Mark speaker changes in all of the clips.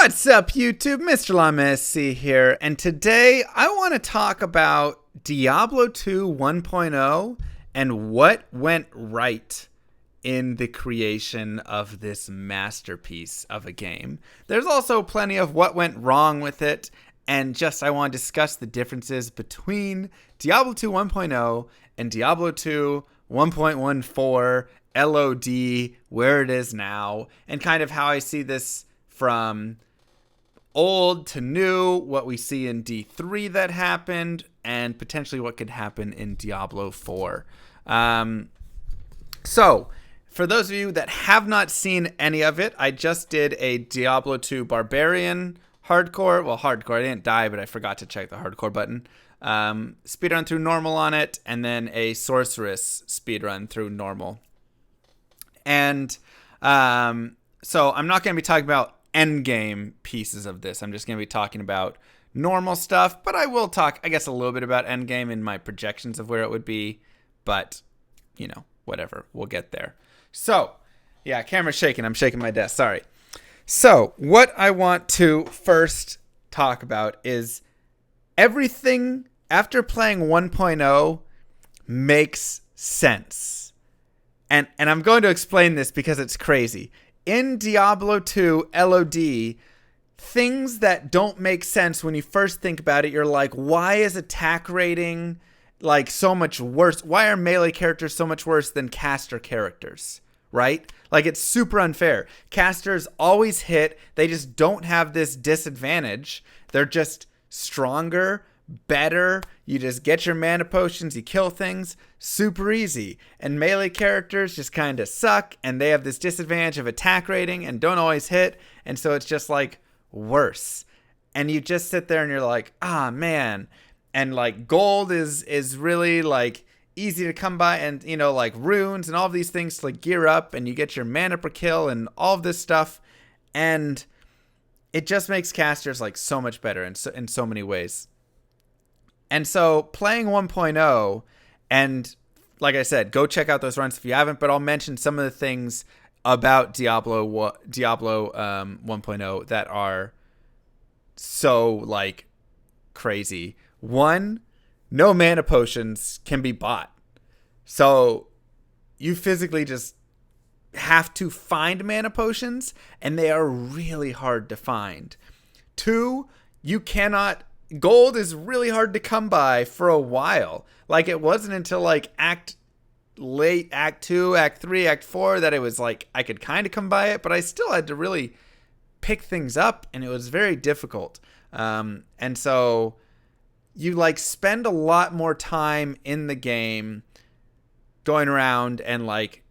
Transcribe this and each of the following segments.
Speaker 1: What's up, YouTube? Mr. Llama SC here, and today I want to talk about Diablo 2 1.0 and what went right in the creation of this masterpiece of a game. There's also plenty of what went wrong with it, and just I want to discuss the differences between Diablo 2 1.0 and Diablo 2 1.14 LOD, where it is now, and kind of how I see this from old to new, what we see in D3 that happened, and potentially what could happen in Diablo 4. So, for those of you that have not seen any of it, I just did a Diablo 2 Barbarian hardcore. Well, hardcore. I didn't die, but I forgot to check the hardcore button. Speedrun through normal on it, and then a sorceress speedrun through normal. And so I'm not going to be talking about endgame pieces of this. I'm just going to be talking about normal stuff, but I will talk, I guess, a little bit about endgame in my projections of where it would be, but, you know, whatever. We'll get there. So, yeah, camera's shaking. I'm shaking my desk. Sorry. So, what I want to first talk about is everything after playing 1.0 makes sense. And I'm going to explain this because it's crazy. In Diablo 2 LOD, things that don't make sense when you first think about it, you're like, why is attack rating like so much worse? Why are melee characters so much worse than caster characters, right? Like, it's super unfair. Casters always hit. They just don't have this disadvantage. They're just stronger, better. You just get your mana potions, you kill things, super easy. And melee characters just kind of suck, and they have this disadvantage of attack rating and don't always hit, and so it's just like worse. And you just sit there and you're like, man. And like gold is really like easy to come by, and you know, like runes and all of these things to like gear up, and you get your mana per kill and all of this stuff, and it just makes casters like so much better in so many ways. And so playing 1.0, and like I said, go check out those runs if you haven't, but I'll mention some of the things about Diablo 1.0 that are so like crazy. One, no mana potions can be bought. So you physically just have to find mana potions, and they are really hard to find. Two, gold is really hard to come by for a while. Like, it wasn't until like Act 2, Act 3, Act 4 that it was like I could kind of come by it, but I still had to really pick things up, and it was very difficult. And so you like spend a lot more time in the game going around and like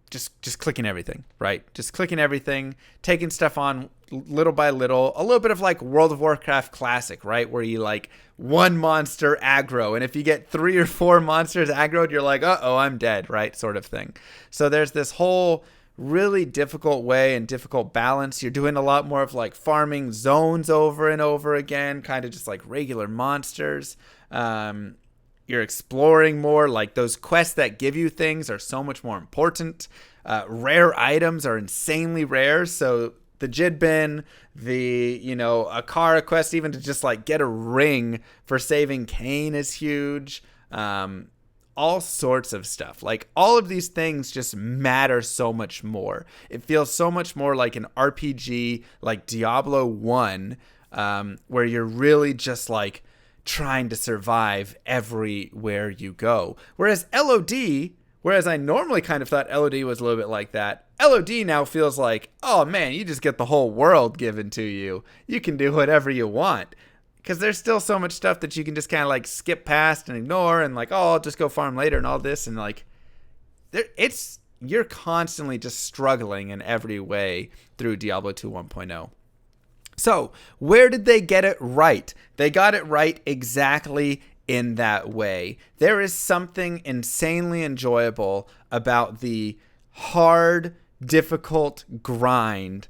Speaker 1: just clicking everything, right? Just clicking everything, taking stuff on little by little, a little bit of like World of Warcraft Classic, right? Where you like one monster aggro, and if you get 3 or 4 monsters aggroed, you're like, uh-oh, I'm dead, right? Sort of thing. So there's this whole really difficult way and difficult balance. You're doing a lot more of like farming zones over and over again, kind of just like regular monsters. You're exploring more. Like, those quests that give you things are so much more important. Rare items are insanely rare. So the Jidbin, the, Akara quest, even to just like get a ring for saving Cain is huge. All sorts of stuff. Like, all of these things just matter so much more. It feels so much more like an RPG, like Diablo 1, where you're really just like trying to survive everywhere you go. Whereas I normally kind of thought LOD was a little bit like that, LOD now feels like, oh man, you just get the whole world given to you. You can do whatever you want. Because there's still so much stuff that you can just kind of like skip past and ignore, and like, oh, I'll just go farm later and all this, and like, you're constantly just struggling in every way through Diablo 2 1.0. So, where did they get it right? They got it right exactly in that way. There is something insanely enjoyable about the hard, difficult grind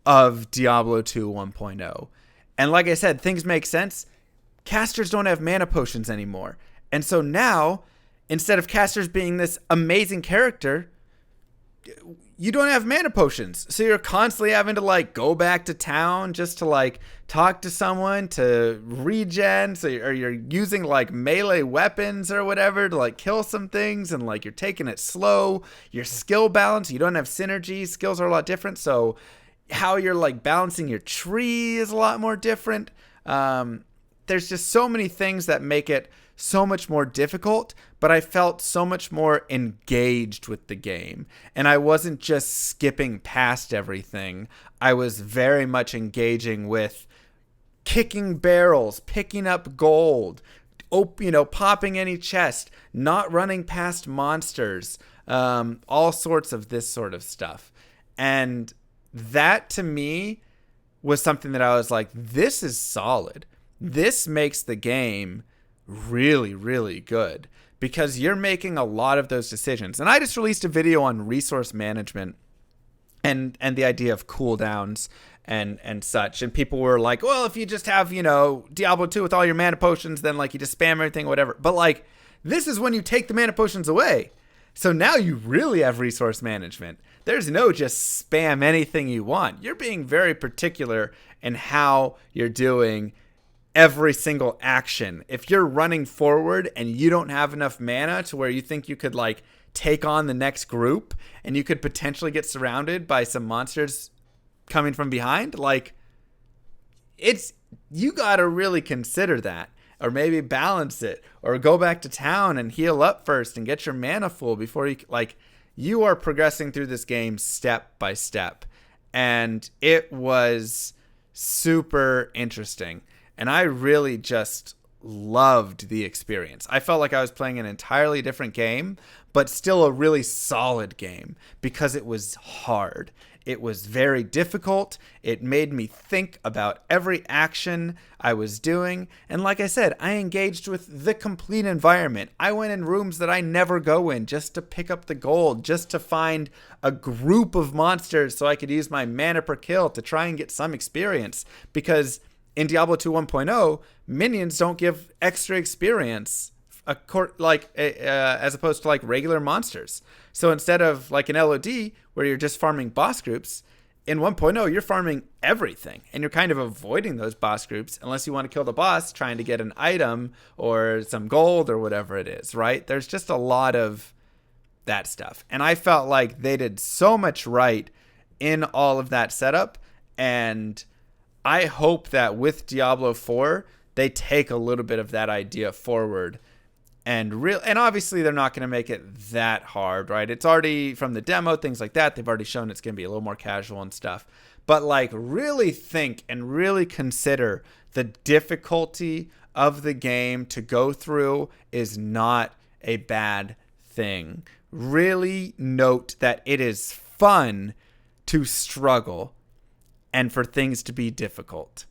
Speaker 1: of Diablo 2 1.0. And like I said, things make sense. Casters don't have mana potions anymore. And so now, instead of casters being this amazing character, you don't have mana potions. So you're constantly having to like go back to town just to like talk to someone to regen. So you're using like melee weapons or whatever to like kill some things, and like you're taking it slow. Your skill balance, you don't have synergy. Skills are a lot different. So how you're like balancing your tree is a lot more different. There's just so many things that make it so much more difficult, but I felt so much more engaged with the game. And I wasn't just skipping past everything. I was very much engaging with kicking barrels, picking up gold, popping any chest, not running past monsters, all sorts of this sort of stuff. And that to me was something that I was like, this is solid. This makes the game really, really good, because you're making a lot of those decisions. And I just released a video on resource management and the idea of cooldowns and such. And people were like, well, if you just have, Diablo 2 with all your mana potions, then like you just spam everything, whatever. But like, this is when you take the mana potions away. So now you really have resource management. There's no just spam anything you want. You're being very particular in how you're doing every single action. If you're running forward and you don't have enough mana to where you think you could like take on the next group and you could potentially get surrounded by some monsters coming from behind, like you got to really consider that, or maybe balance it, or go back to town and heal up first and get your mana full before you are progressing through this game step by step. And it was super interesting. And I really just loved the experience. I felt like I was playing an entirely different game, but still a really solid game, because it was hard. It was very difficult. It made me think about every action I was doing. And like I said, I engaged with the complete environment. I went in rooms that I never go in just to pick up the gold, just to find a group of monsters so I could use my mana per kill to try and get some experience. Because in Diablo 2 1.0, minions don't give extra experience as opposed to like regular monsters. So instead of like an LOD where you're just farming boss groups, in 1.0 you're farming everything, and you're kind of avoiding those boss groups unless you want to kill the boss trying to get an item or some gold or whatever it is, right? There's just a lot of that stuff. And I felt like they did so much right in all of that setup, and I hope that with Diablo 4, they take a little bit of that idea forward. And obviously they're not going to make it that hard, right? It's already from the demo, things like that. They've already shown it's going to be a little more casual and stuff. But like, really think and really consider the difficulty of the game to go through is not a bad thing. Really note that it is fun to struggle and for things to be difficult.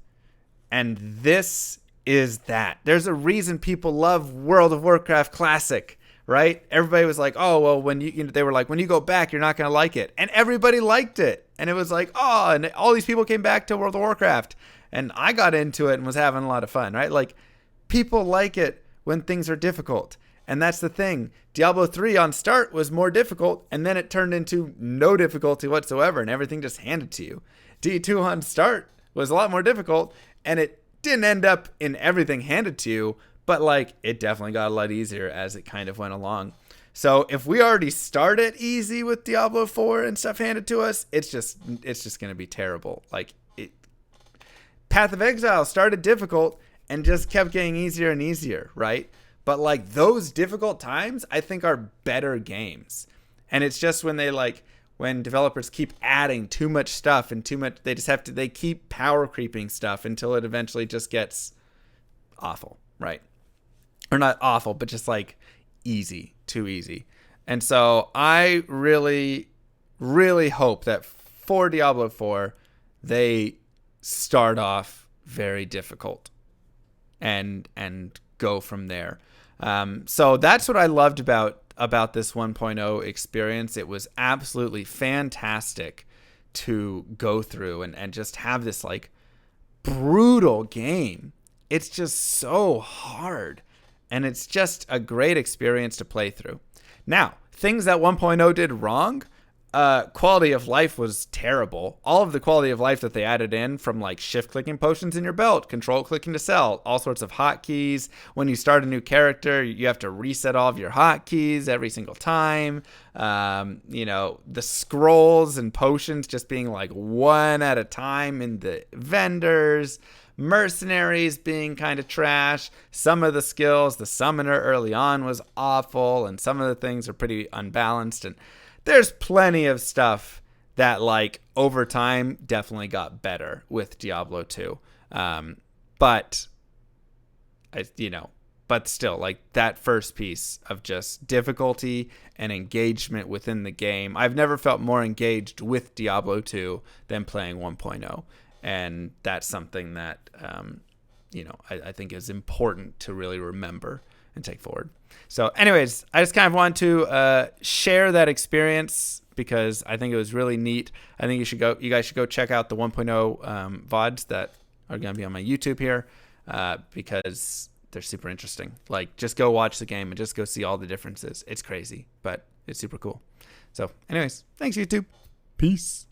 Speaker 1: And this is that. There's a reason people love World of Warcraft Classic, right? Everybody was like, oh, well, when they were like, when you go back, you're not going to like it. And everybody liked it. And it was like, oh, and all these people came back to World of Warcraft. And I got into it and was having a lot of fun, right? Like, people like it when things are difficult. And that's the thing. Diablo 3 on start was more difficult, and then it turned into no difficulty whatsoever, and everything just handed to you. D2 on start was a lot more difficult, and it didn't end up in everything handed to you, but like, it definitely got a lot easier as it kind of went along. So if we already started easy with Diablo 4 and stuff handed to us, it's just going to be terrible. Like, Path of Exile started difficult and just kept getting easier and easier, right? But like, those difficult times, I think, are better games. And it's just when developers keep adding too much stuff and they keep power creeping stuff until it eventually just gets awful, right? Or not awful, but just like easy, too easy. And so I really, really hope that for Diablo 4, they start off very difficult and go from there. So that's what I loved about this 1.0 experience. It was absolutely fantastic to go through and just have this like brutal game. It's just so hard, and it's just a great experience to play through. Now, things that 1.0 did wrong, quality of life was terrible. All of the quality of life that they added in, from like shift clicking potions in your belt, control clicking to sell, all sorts of hotkeys. When you start a new character, you have to reset all of your hotkeys every single time. The scrolls and potions just being like one at a time in the vendors. Mercenaries being kind of trash. Some of the skills, the summoner early on was awful, and some of the things are pretty unbalanced. And there's plenty of stuff that, like, over time definitely got better with Diablo 2. But still, like, that first piece of just difficulty and engagement within the game. I've never felt more engaged with Diablo 2 than playing 1.0. And that's something that, I think is important to really remember and take forward. So anyways, I just kind of want to share that experience because I think it was really neat. I think you guys should go check out the 1.0 VODs that are going to be on my YouTube here because they're super interesting. Like, just go watch the game and just go see all the differences. It's crazy, but it's super cool. So anyways, thanks YouTube. Peace.